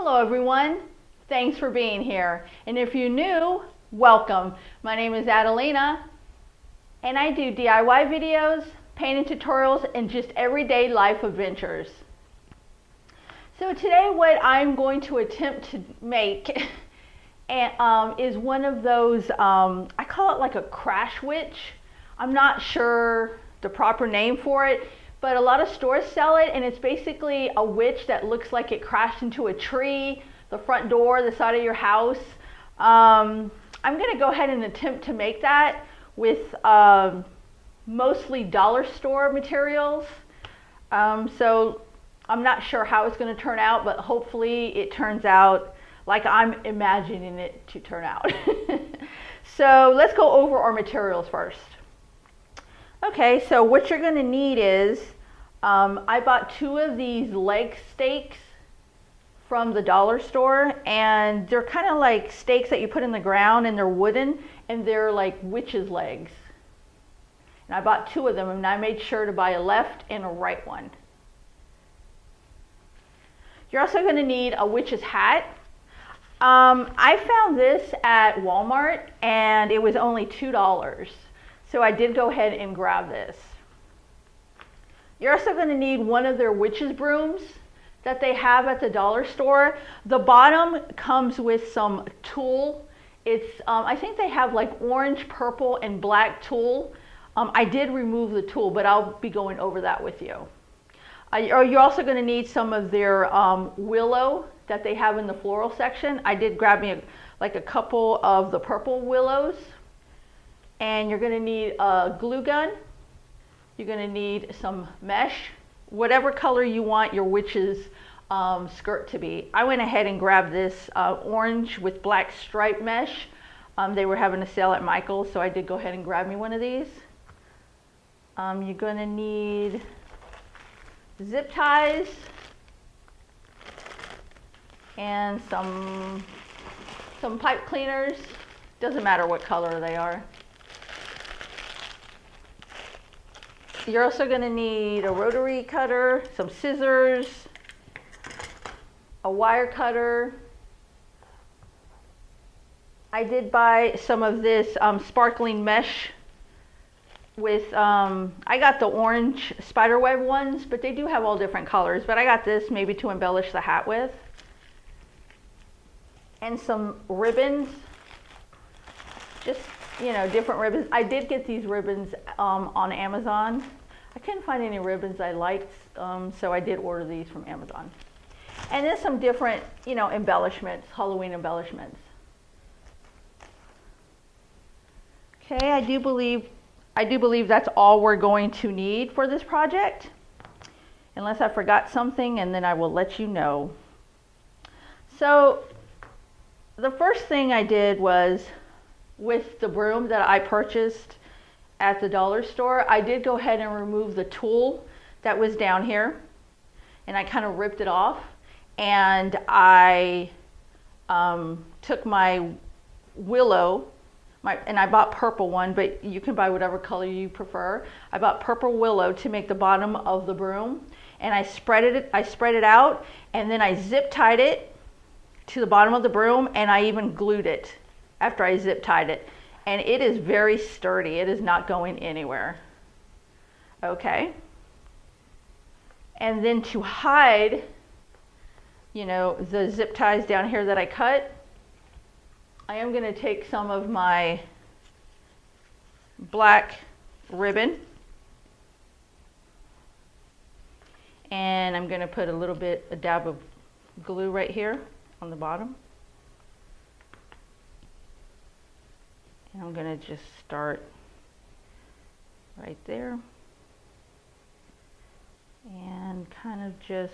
Hello everyone, thanks for being here. And if you're new, welcome. My name is Adelina and I do DIY videos, painting tutorials, and just everyday life adventures. So today what I'm going to attempt to make is one of those, I call it like a crash witch. I'm not sure the proper name for it, but a lot of stores sell it, and it's basically a witch that looks like it crashed into a tree, the front door, the side of your house. I'm going to go ahead and attempt to make that with mostly dollar store materials. So I'm not sure how it's going to turn out, but hopefully it turns out like I'm imagining it to turn out. So let's go over our materials first. Okay, so what you're going to need is, I bought 2 of these leg stakes from the dollar store, and they're kind of like stakes that you put in the ground, and they're wooden, and they're like witch's legs. And I bought 2 of them, and I made sure to buy a left and a right one. You're also going to need a witch's hat. I found this at Walmart, and it was only $2. So I did go ahead and grab this. You're also going to need one of their witch's brooms that they have at the dollar store. The bottom comes with some tulle. It's, I think they have like orange, purple, and black tulle. I did remove the tulle, but I'll be going over that with you. You're also going to need some of their willow that they have in the floral section. I did grab me like a couple of the purple willows. And you're going to need a glue gun. You're going to need some mesh, whatever color you want your witch's skirt to be. I went ahead and grabbed this orange with black stripe mesh. They were having a sale at Michael's, so I did go ahead and grab me one of these. You're going to need zip ties and some pipe cleaners. Doesn't matter what color they are. You're also going to need a rotary cutter, some scissors, a wire cutter. I did buy some of this sparkling mesh with, I got the orange spiderweb ones, but they do have all different colors. But I got this maybe to embellish the hat with. And some ribbons, just, you know, different ribbons. I did get these ribbons on Amazon. I couldn't find any ribbons I liked, so I did order these from Amazon. And then some different, you know, embellishments, Halloween embellishments. Okay, I do believe that's all we're going to need for this project, unless I forgot something, and then I will let you know. So the first thing I did was, with the broom that I purchased at the dollar store, I did go ahead and remove the tulle that was down here, and I kind of ripped it off, and I took my willow, and I bought purple one, but you can buy whatever color you prefer. I bought purple willow to make the bottom of the broom, and I spread it out, and then I zip tied it to the bottom of the broom, and I even glued it after I zip tied it. And it is very sturdy. It is not going anywhere. Okay. And then to hide, you know, the zip ties down here that I cut, I am going to take some of my black ribbon, and I'm going to put a dab of glue right here on the bottom. And I'm going to just start right there and kind of just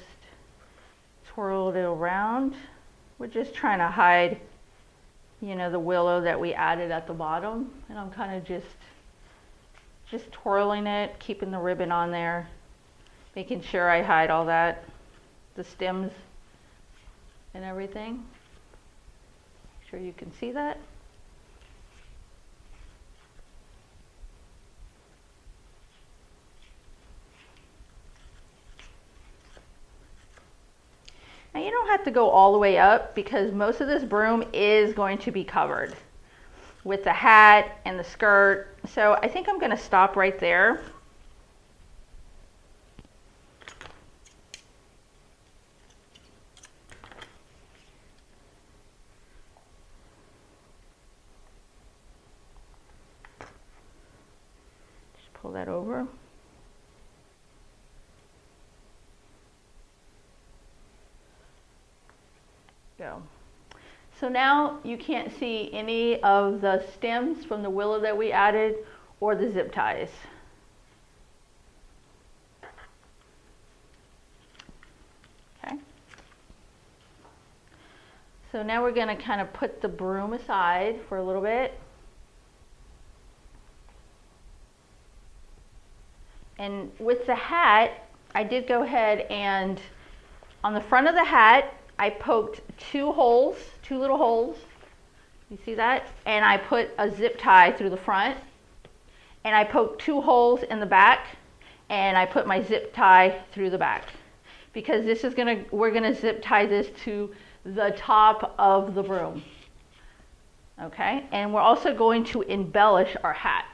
twirl it around. We're just trying to hide, you know, the willow that we added at the bottom, and I'm kind of just twirling it, keeping the ribbon on there, making sure I hide all that, the stems and everything. Make sure you can see that. Now, you don't have to go all the way up because most of this broom is going to be covered with the hat and the skirt. So I think I'm going to stop right there. Just pull that over. Go. So now you can't see any of the stems from the willow that we added or the zip ties. Okay. So now we're going to kind of put the broom aside for a little bit. And with the hat, I did go ahead and on the front of the hat, I poked two little holes. You see that? And I put a zip tie through the front. And I poked 2 holes in the back. And I put my zip tie through the back. Because this is we're gonna zip tie this to the top of the broom. Okay? And we're also going to embellish our hat.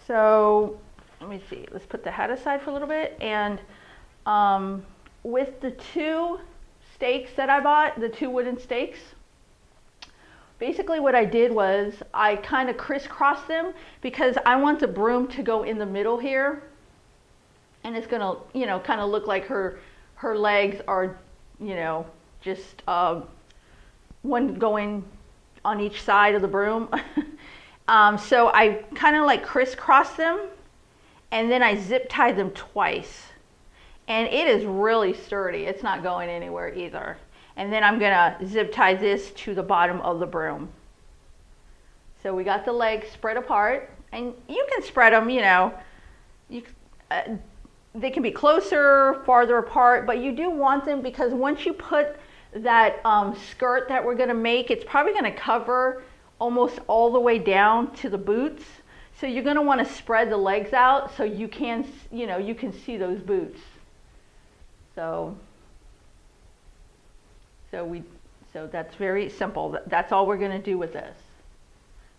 So, let me see. Let's put the hat aside for a little bit. And with the 2 stakes that I bought, the 2 wooden stakes, basically what I did was I kind of crisscrossed them because I want the broom to go in the middle here, and it's gonna, you know, kind of look like her legs are, you know, just one going on each side of the broom. So I kind of like crisscrossed them, and then I zip tied them twice. And it is really sturdy. It's not going anywhere either. And then I'm gonna zip tie this to the bottom of the broom. So we got the legs spread apart, and you can spread them, you know, they can be closer, farther apart, but you do want them because once you put that skirt that we're gonna make, it's probably gonna cover almost all the way down to the boots. So you're gonna wanna spread the legs out so you can, you know, you can see those boots. So that's very simple. That's all we're going to do with this.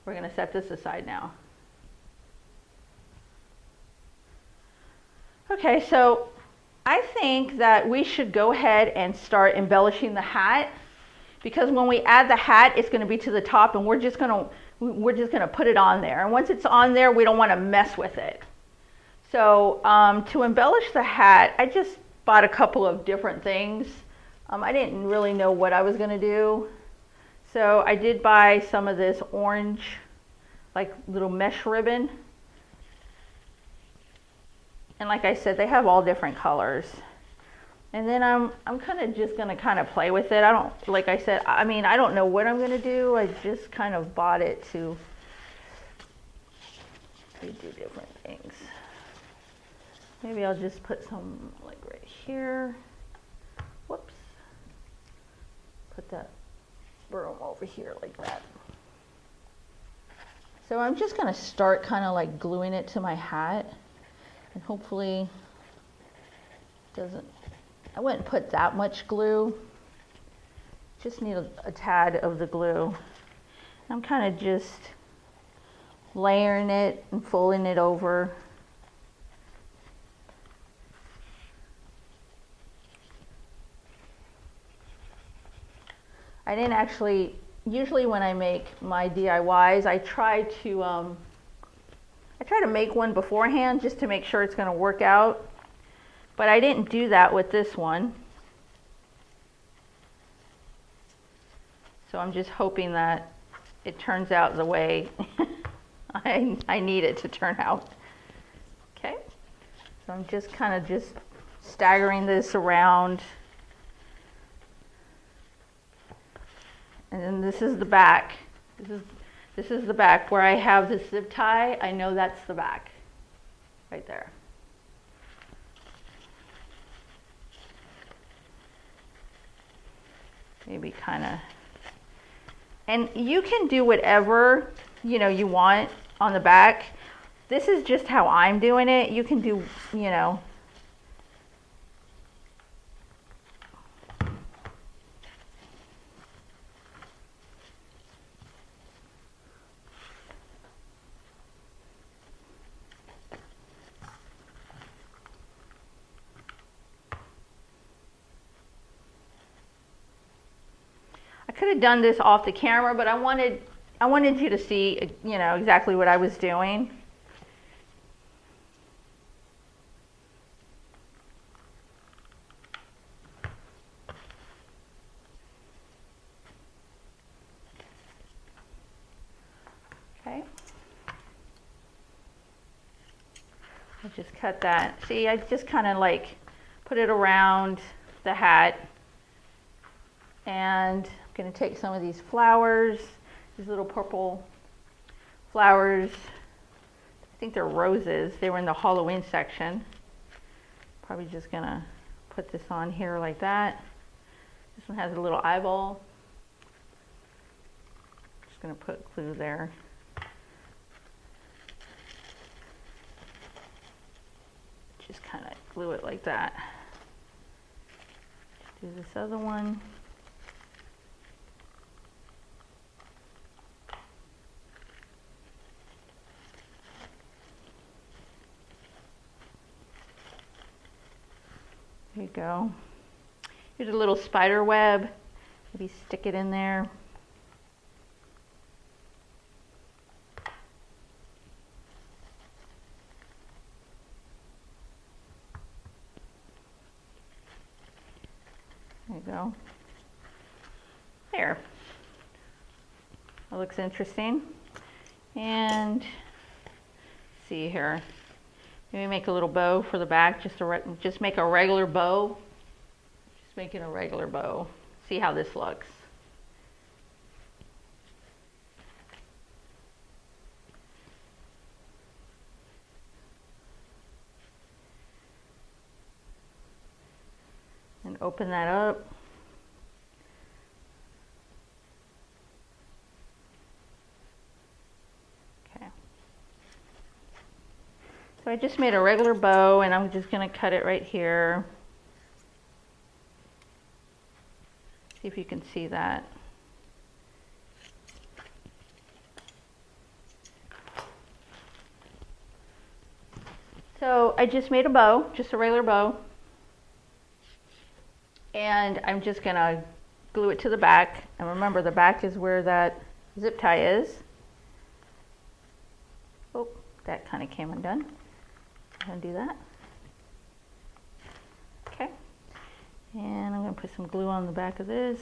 We're going to set this aside now. Okay, so I think that we should go ahead and start embellishing the hat, because when we add the hat, it's going to be to the top, and we're just going to put it on there. And once it's on there, we don't want to mess with it. So to embellish the hat, I just bought a couple of different things. I didn't really know what I was going to do. So I did buy some of this orange, like little mesh ribbon. And like I said, they have all different colors. And then I'm kind of just going to kind of play with it. I don't, like I said, I mean, I don't know what I'm going to do. I just kind of bought it to do different things. Maybe I'll just put some like right here. Whoops. Put that broom over here like that. So I'm just going to start kind of like gluing it to my hat, and hopefully doesn't, I wouldn't put that much glue. Just need a tad of the glue. I'm kind of just layering it and folding it over. I didn't actually, usually when I make my DIYs, I try to make one beforehand just to make sure it's going to work out. But I didn't do that with this one. So I'm just hoping that it turns out the way I need it to turn out. Okay, so I'm just kind of just staggering this around. And then this is the back. This is the back where I have the zip tie. I know that's the back, right there. Maybe kind of, and you can do whatever, you know, you want on the back. This is just how I'm doing it. You can do, you know, have done this off the camera, but I wanted you to see, you know, exactly what I was doing. Okay. I just cut that. See, I just kind of like put it around the hat. And I'm going to take some of these flowers, these little purple flowers. I think they're roses. They were in the Halloween section. Probably just going to put this on here like that. This one has a little eyeball. Just going to put glue there. Just kind of glue it like that. Do this other one. There you go. Here's a little spider web. Maybe stick it in there. There you go. There. That looks interesting. And let's see here. Maybe make a little bow for the back, just make a regular bow. Just making a regular bow. See how this looks. And open that up. So I just made a regular bow and I'm just going to cut it right here. See if you can see that. So I just made a bow, just a regular bow. And I'm just going to glue it to the back. And remember, the back is where that zip tie is. Oh, that kind of came undone. Undo that. Okay. And I'm going to put some glue on the back of this.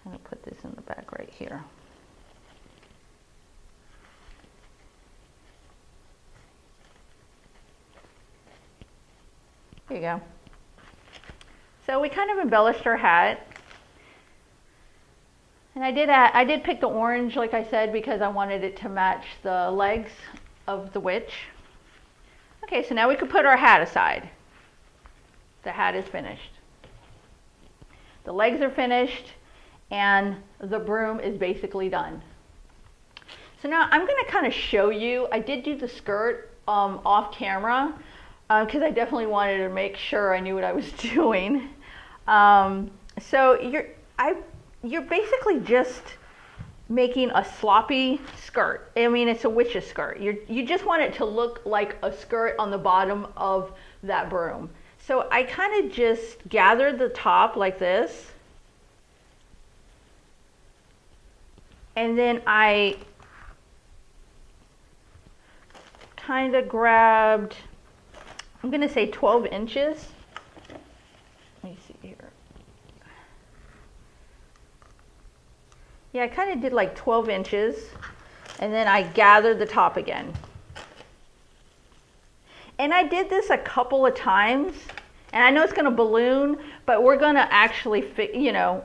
Kind of put this in the back right here. There you go. So we kind of embellished our hat. And I did pick the orange, like I said, because I wanted it to match the legs of the witch. Okay, so now we could put our hat aside. The hat is finished. The legs are finished, and the broom is basically done. So now I'm going to kind of show you. I did do the skirt off camera because I definitely wanted to make sure I knew what I was doing. So you're basically just making a sloppy skirt. I mean, it's a witch's skirt. You just want it to look like a skirt on the bottom of that broom. So I kind of just gathered the top like this. And then I kind of grabbed, I'm going to say 12 inches. Let me see here. Yeah, I kind of did like 12 inches, and then I gathered the top again. And I did this a couple of times, and I know it's going to balloon, but we're going to actually,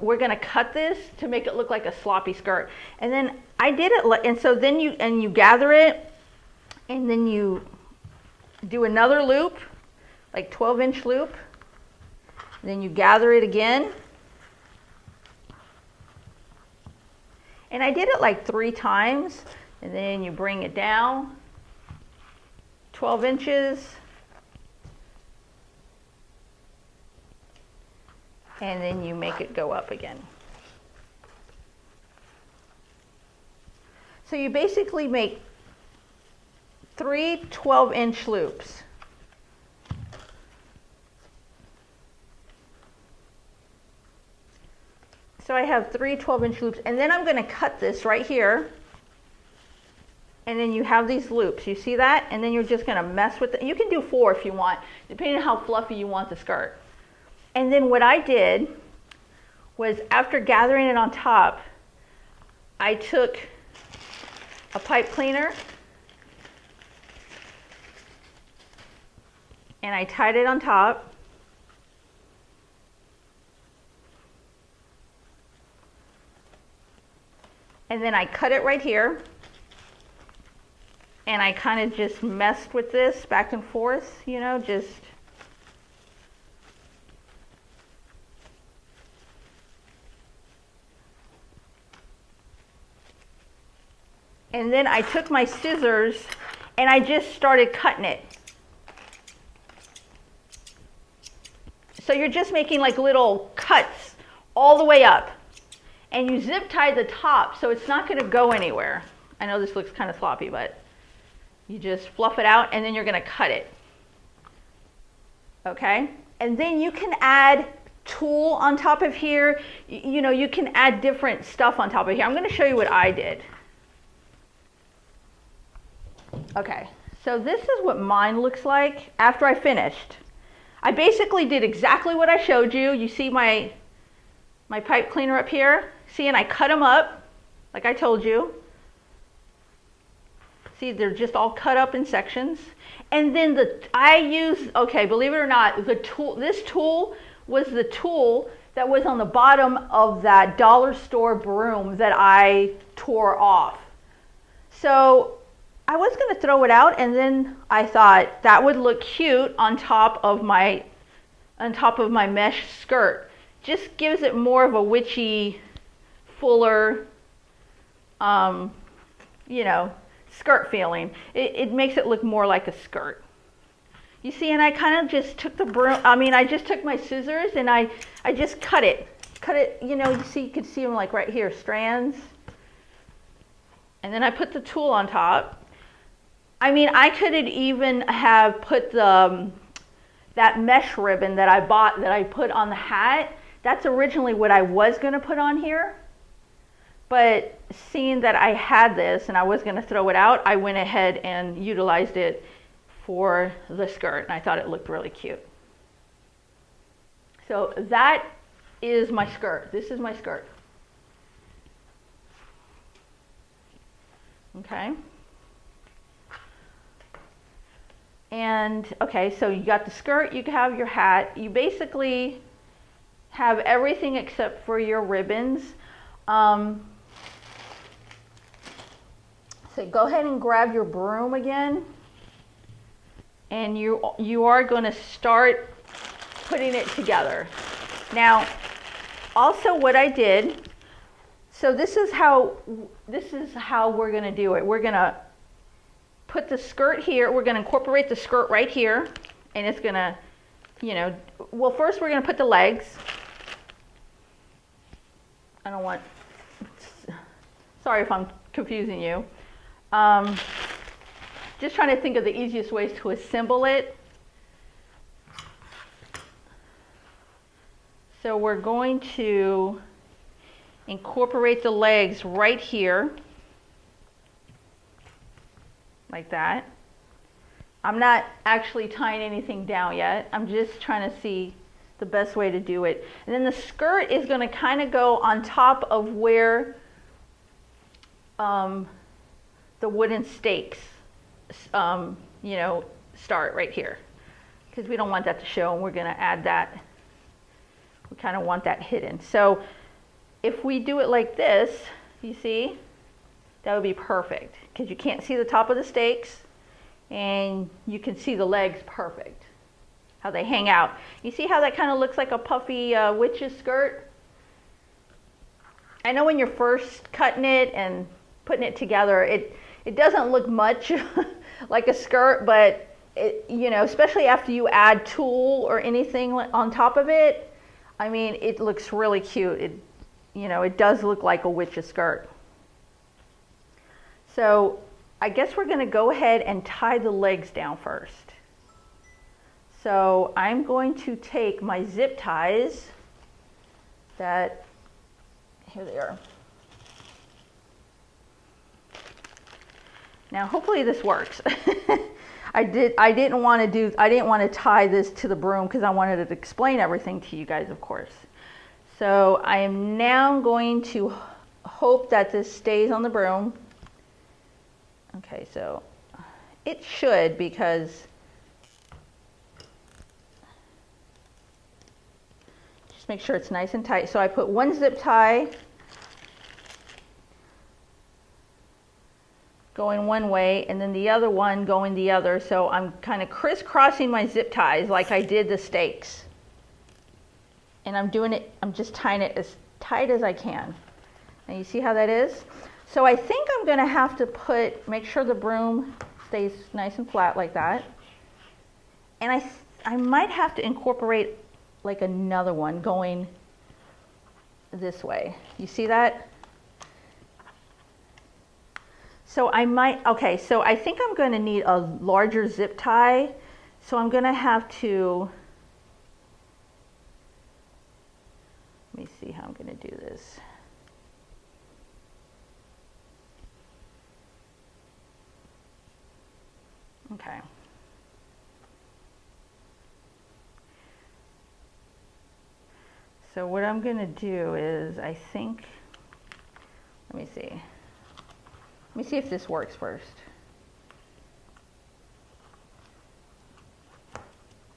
we're going to cut this to make it look like a sloppy skirt. And then I did it, and so then you gather it, and then you do another loop, like 12-inch loop. Then you gather it again. And I did it like 3 times, and then you bring it down 12 inches, and then you make it go up again. So you basically make 3 12-inch loops. So I have 3 12-inch loops, and then I'm going to cut this right here. And then you have these loops, you see that? And then you're just going to mess with it. You can do 4 if you want, depending on how fluffy you want the skirt. And then what I did was, after gathering it on top, I took a pipe cleaner and I tied it on top. And then I cut it right here. And I kind of just messed with this back and forth, you know, just. And then I took my scissors and I just started cutting it. So you're just making like little cuts all the way up. And you zip tie the top so it's not going to go anywhere. I know this looks kind of sloppy, but you just fluff it out and then you're going to cut it. Okay? And then you can add tulle on top of here. You know, you can add different stuff on top of here. I'm going to show you what I did. Okay, so this is what mine looks like after I finished. I basically did exactly what I showed you. You see my pipe cleaner up here? See, and I cut them up like I told you. See, they're just all cut up in sections. And then I used, okay, believe it or not, the tool, this tool was the tool that was on the bottom of that dollar store broom that I tore off. So I was going to throw it out, and then I thought that would look cute on top of my mesh skirt. Just gives it more of a witchy, fuller, you know, skirt feeling. It makes it look more like a skirt. You see, and I kind of just took the broom, I just took my scissors and I just cut it, you know, you could see them like right here, strands. And then I put the tulle on top. I mean, I could even have put that mesh ribbon that I bought, that I put on the hat. That's originally what I was going to put on here. But seeing that I had this and I was going to throw it out, I went ahead and utilized it for the skirt, and I thought it looked really cute. So that is my skirt. This is my skirt. Okay. And okay, so you got the skirt, you have your hat. You basically have everything except for your ribbons. So go ahead and grab your broom again, and you are going to start putting it together. Now, also what I did, so this is how we're going to do it. We're going to put the skirt here. We're going to incorporate the skirt right here, and it's going to, you know, well, first we're going to put the legs. I don't want, sorry if I'm confusing you. Just trying to think of the easiest ways to assemble it. So we're going to incorporate the legs right here, like that. I'm not actually tying anything down yet. I'm just trying to see the best way to do it. And then the skirt is going to kind of go on top of where the wooden stakes, you know, start right here. Because we don't want that to show, and we're going to add that. We kind of want that hidden. So if we do it like this, you see, that would be perfect. Because you can't see the top of the stakes, and you can see the legs perfect. How they hang out. You see how that kind of looks like a puffy witch's skirt? I know when you're first cutting it and putting it together, it doesn't look much like a skirt, but it, you know, especially after you add tulle or anything on top of it, I mean, it looks really cute. It, you know, it does look like a witch's skirt. So I guess we're going to go ahead and tie the legs down first. So I'm going to take my zip ties that Here they are. Now hopefully this works. I didn't want to tie this to the broom because I wanted to explain everything to you guys, of course. So I am now going to hope that this stays on the broom. Okay, so it should, because just make sure it's nice and tight. So I put one zip tie going one way and then the other one going the other. So I'm kind of crisscrossing my zip ties like I did the stakes. And I'm just tying it as tight as I can. And you see how that is? So I think I'm gonna have to make sure the broom stays nice and flat like that. And I might have to incorporate like another one going this way. You see that? So okay, so I think I'm gonna need a larger zip tie. So I'm gonna have to, let me see how I'm gonna do this. Okay. So what I'm going to do is, I think, let me see if this works first.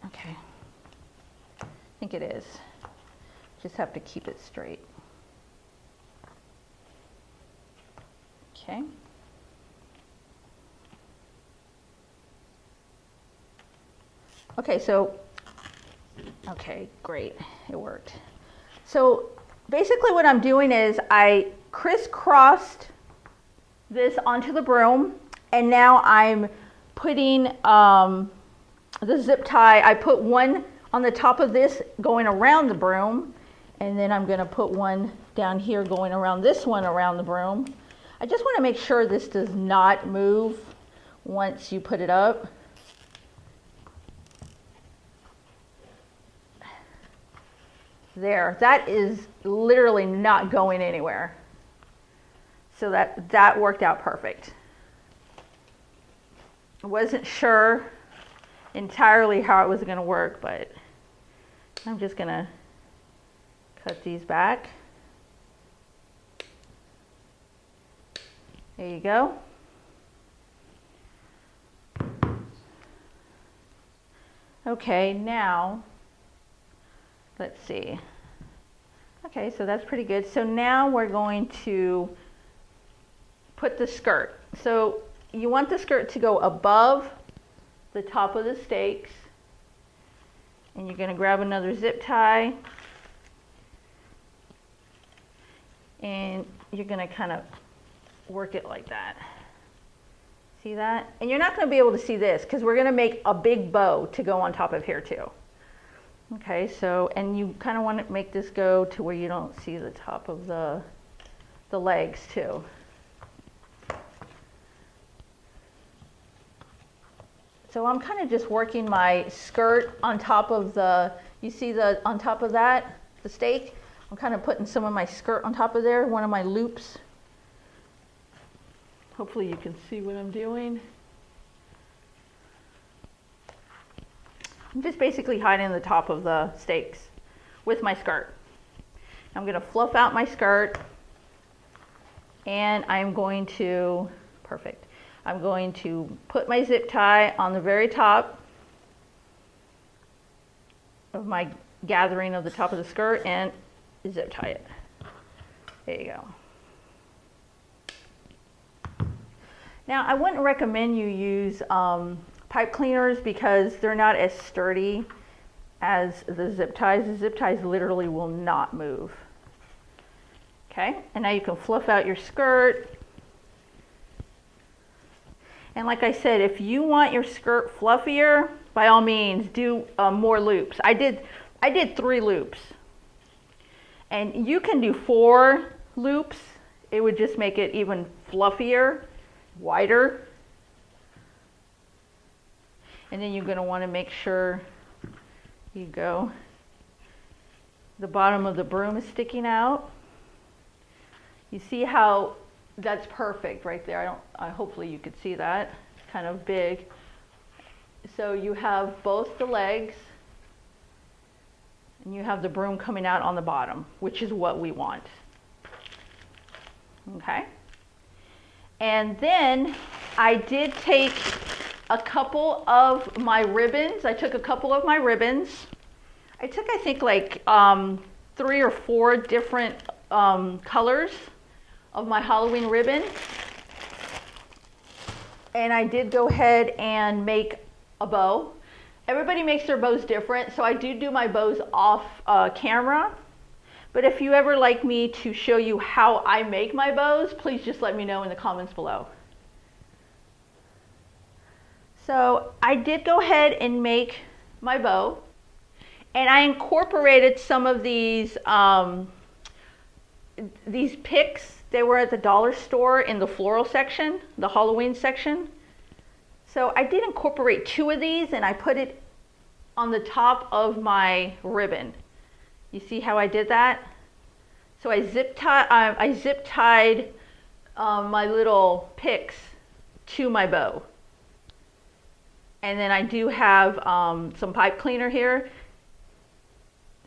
Okay. I think it is. Just have to keep it straight. Okay. Okay, so, okay, great, it worked. So basically what I'm doing is I crisscrossed this onto the broom, and now I'm putting the zip tie, I put one on the top of this going around the broom, and then I'm gonna put one down here going around this one around the broom. I just wanna make sure this does not move once you put it up. There, that is literally not going anywhere. So that worked out perfect. I wasn't sure entirely how it was going to work, but I'm just going to cut these back. There you go. Okay, now let's see. Okay, so that's pretty good. So now we're going to put the skirt. So you want the skirt to go above the top of the stakes. And you're going to grab another zip tie. And you're going to kind of work it like that. See that? And you're not going to be able to see this because we're going to make a big bow to go on top of here too. Okay, so, and you kind of want to make this go to where you don't see the top of the legs too. So I'm kind of just working my skirt on top of you see on top of that, the stake? I'm kind of putting some of my skirt on top of there, one of my loops. Hopefully you can see what I'm doing. I'm just basically hiding the top of the stakes with my skirt. I'm going to fluff out my skirt, and I'm going to, perfect, I'm going to put my zip tie on the very top of my gathering of the top of the skirt and zip tie it. There you go. Now I wouldn't recommend you use pipe cleaners because they're not as sturdy as the zip ties. The zip ties literally will not move. Okay, and now you can fluff out your skirt. And like I said, if you want your skirt fluffier, by all means do more loops. I did 3 loops. And you can do 4 loops. It would just make it even fluffier, wider. And then you're going to want to make sure the bottom of the broom is sticking out. You see how that's perfect right there. Hopefully you could see that. It's kind of big. So you have both the legs and you have the broom coming out on the bottom, which is what we want. Okay. And then I did take a couple of my ribbons. I took a couple of my ribbons. I took, I think, like 3 or 4 different colors of my Halloween ribbon. And I did go ahead and make a bow. Everybody makes their bows different, so I do my bows off camera. But if you ever like me to show you how I make my bows, please just let me know in the comments below. So I did go ahead and make my bow, and I incorporated some of these picks. They were at the dollar store in the floral section, the Halloween section. So I did incorporate 2 of these, and I put it on the top of my ribbon. You see how I did that? So I zip tied my little picks to my bow. And then I do have some pipe cleaner here,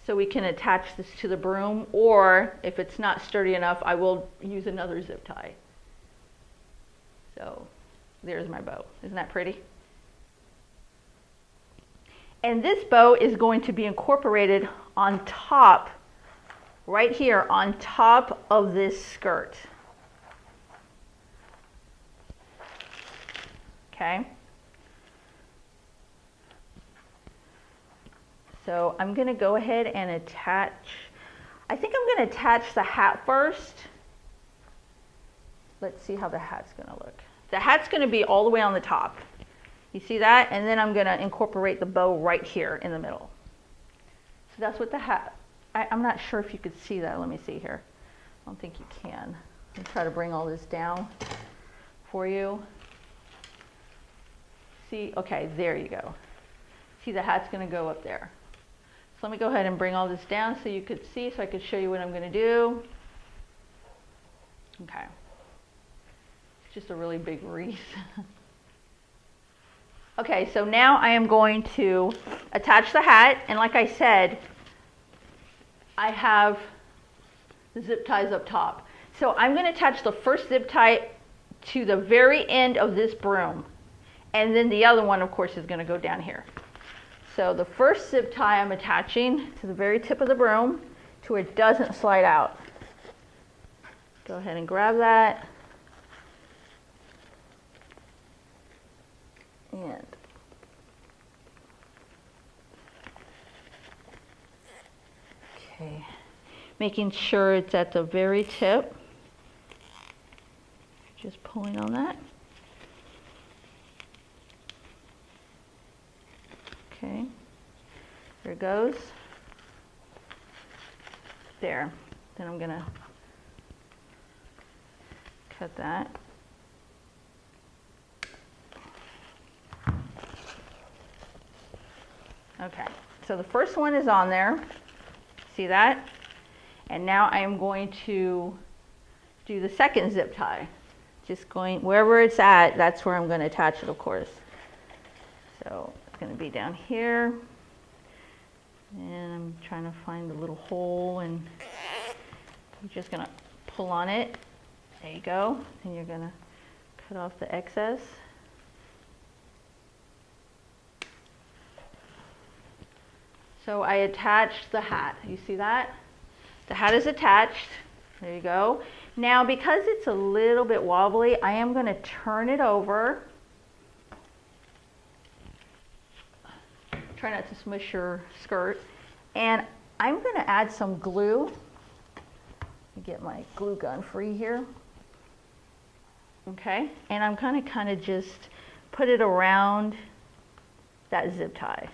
so we can attach this to the broom, or if it's not sturdy enough, I will use another zip tie. So there's my bow. Isn't that pretty? And this bow is going to be incorporated on top, right here, on top of this skirt. Okay. So I'm going to go ahead and attach, I think I'm going to attach the hat first. Let's see how the hat's going to look. The hat's going to be all the way on the top. You see that? And then I'm going to incorporate the bow right here in the middle. So that's what the hat, I'm not sure if you could see that. Let me see here. I don't think you can. Let me try to bring all this down for you. See, okay, there you go. See, the hat's going to go up there. So let me go ahead and bring all this down so you could see, so I could show you what I'm going to do. Okay. It's just a really big wreath. Okay, so now I am going to attach the hat, and like I said, I have the zip ties up top. So I'm going to attach the first zip tie to the very end of this broom, and then the other one, of course, is going to go down here. So the first zip tie I'm attaching to the very tip of the broom to where it doesn't slide out. Go ahead and grab that. And okay, making sure it's at the very tip. Just pulling on that. Okay, there it goes. There. Then I'm gonna cut that. Okay, so the first one is on there. See that? And now I am going to do the second zip tie. Just going wherever it's at, that's where I'm going to attach it, of course. So it's going to be down here. And I'm trying to find the little hole, and you're just going to pull on it. There you go. And you're going to cut off the excess. So I attached the hat. You see that? The hat is attached. There you go. Now, because it's a little bit wobbly, I am going to turn it over. Try not to smush your skirt. And I'm going to add some glue. Let me get my glue gun free here. Okay. And I'm going to kind of just put it around that zip tie.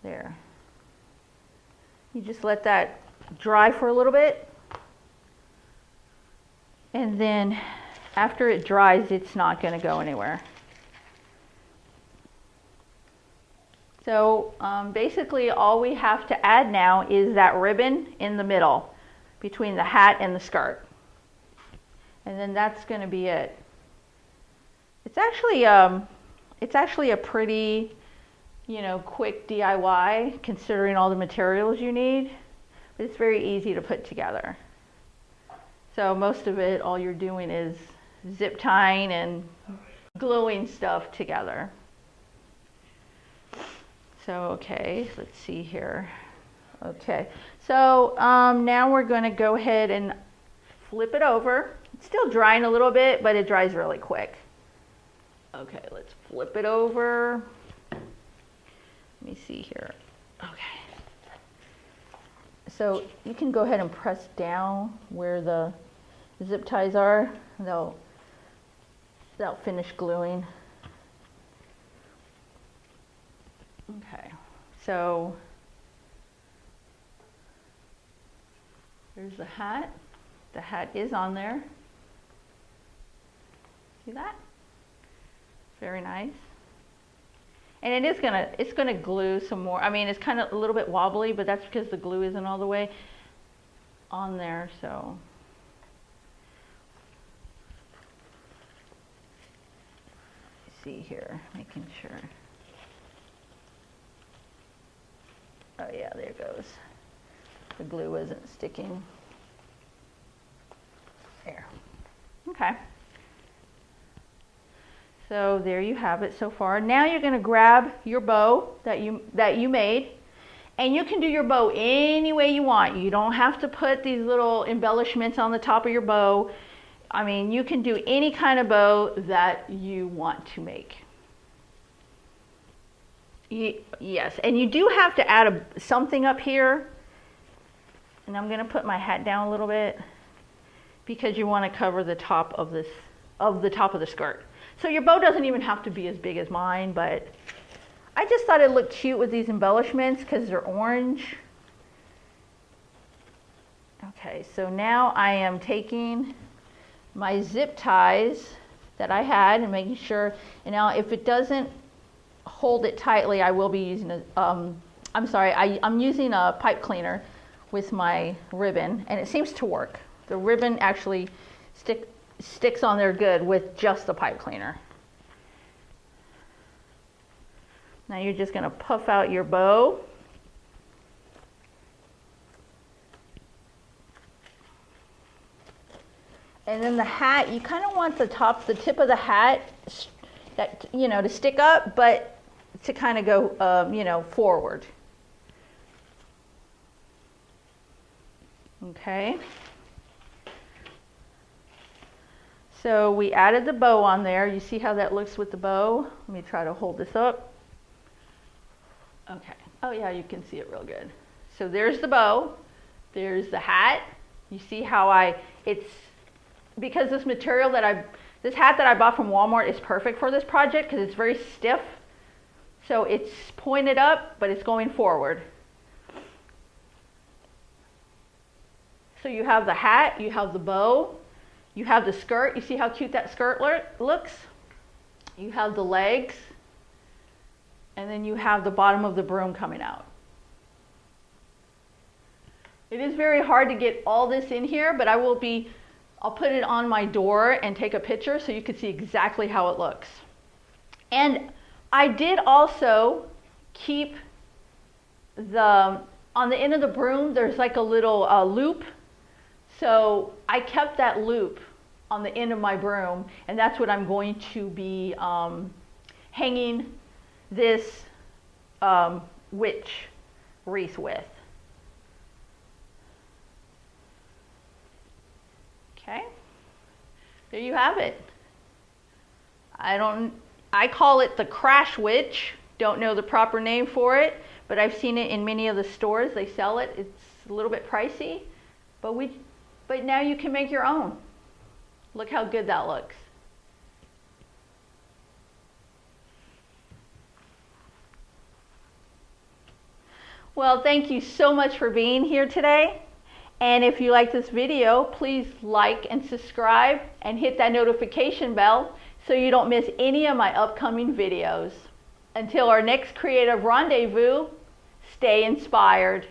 There. You just let that dry for a little bit. And then after it dries, it's not going to go anywhere. So basically all we have to add now is that ribbon in the middle between the hat and the skirt. And then that's going to be it. It's actually a pretty, quick DIY considering all the materials you need, but it's very easy to put together. So most of it, all you're doing is zip tying and gluing stuff together. So, okay, let's see here. Okay, so now we're going to go ahead and flip it over. It's still drying a little bit, but it dries really quick. Okay, let's flip it over. Let me see here. Okay. So you can go ahead and press down where the zip ties are. They'll finish gluing. Okay, so there's the hat. The hat is on there. See that? Very nice. And it's gonna glue some more. I mean, it's kind of a little bit wobbly, but that's because the glue isn't all the way on there, so. Let's see here, making sure. Oh yeah, there it goes. The glue isn't sticking. There. Okay. So there you have it so far. Now you're going to grab your bow that you made, and you can do your bow any way you want. You don't have to put these little embellishments on the top of your bow. I mean, you can do any kind of bow that you want to make. Yes, and you do have to add something up here, and I'm going to put my hat down a little bit because you want to cover the top of the top of the skirt. So your bow doesn't even have to be as big as mine, but I just thought it looked cute with these embellishments because they're orange. Okay, so now I am taking my zip ties that I had and making sure, and now if it doesn't hold it tightly, I will be using I'm using a pipe cleaner with my ribbon, and it seems to work. The ribbon actually sticks on there good with just the pipe cleaner. Now you're just going to puff out your bow. And then the hat, you kind of want the tip of the hat to stick up, but to kind of go, forward. Okay. So we added the bow on there. You see how that looks with the bow? Let me try to hold this up. Okay. Oh yeah, you can see it real good. So there's the bow. There's the hat. You see how because this material this hat that I bought from Walmart is perfect for this project because it's very stiff. So it's pointed up, but it's going forward. So you have the hat, you have the bow, you have the skirt. You see how cute that skirt looks? You have the legs, and then you have the bottom of the broom coming out. It is very hard to get all this in here, but I'll put it on my door and take a picture so you can see exactly how it looks. And I did also keep on the end of the broom, there's like a little loop. So I kept that loop on the end of my broom, and that's what I'm going to be hanging this witch wreath with. Okay, there you have it. I call it the crash witch. Don't know the proper name for it, but I've seen it in many of the stores. They sell it. It's a little bit pricey, but now you can make your own. Look how good that looks. Well, thank you so much for being here today. And if you like this video, please like and subscribe and hit that notification bell so you don't miss any of my upcoming videos. Until our next creative rendezvous, stay inspired.